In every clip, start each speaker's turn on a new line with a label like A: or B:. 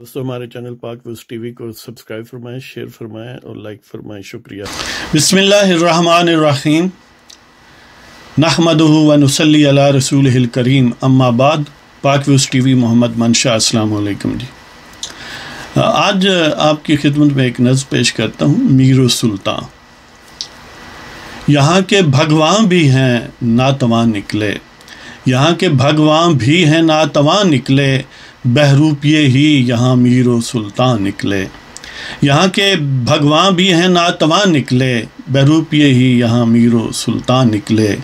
A: دوستو ہمارے چینل پاک ویوز ٹی وی کو سبسکرائب فرمائیں، شیئر فرمائیں اور لائک فرمائیں، شکریہ۔
B: بسم اللہ الرحمن الرحیم، نحمدہ و نصلی علی رسولہ الکریم، اما بعد۔ پاک ویوز ٹی وی محمد منشا، السلام علیکم جی۔ آج آپ کی خدمت میں ایک نظم پیش کرتا ہوں، میر و سلطان۔ یہاں کے بھگواں بھی ہیں ناتواں نکلے، یہاں کے بھگواں بھی ہیں ناتواں نکلے، بہروپیے ہی یہاں میر و سلطان نکلے۔ یہاں کے بھگواں بھی ہیں ناتواں نکلے، بہروپیے ہی یہاں میر و سلطان نکلے۔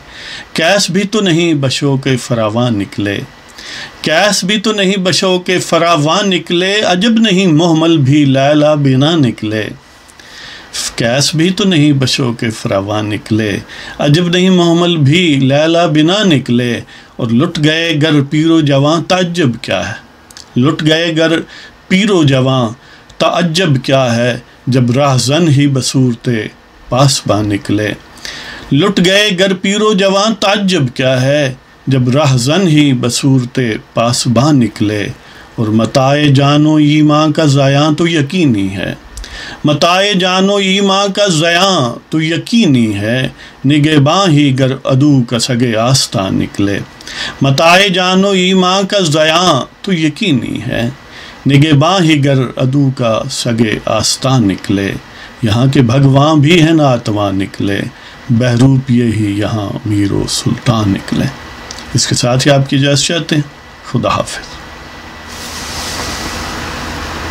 B: کیس بھی تو نہیں بشو کے فراوان نکلے، کیس بھی تو نہیں بشو کے فراوان نکلے، عجب نہیں محمل بھی لیلا بنا نکلے۔ کیس بھی تو نہیں بشو کے فراوان نکلے، عجب نہیں محمل بھی لیلا بنا نکلے۔ اور لٹ گئے گر پیر و جواں، تعجب کیا ہے، لٹ گئے گر پیر و جواں، تعجب کیا ہے، جب راہزن ہی بصورت پاسباں نکلے۔ لٹ گئے گر پیر و جواں، تعجب کیا ہے، جب راہزن ہی بصورت پاسباں نکلے۔ اور متاع جان و ایماں کا ضیاں تو یقینی ہے، متاع جان و ایماں کا ضیاں تو یقینی ہے، نگہباں ہی گر عدو کا سگے آستاں نکلے۔ متاع جان و ایماں کا ضیاں تو یقینی ہے، نگہباں ہی گر عدو کا سگے آستاں نکلے۔ یہاں کے بھگواں بھی ہیں ناتواں نکلے، بہروپیے ہی یہاں میر و سلطان نکلے۔ اس کے ساتھ ہی آپ کی اجازت چاہتے ہیں، خدا حافظ۔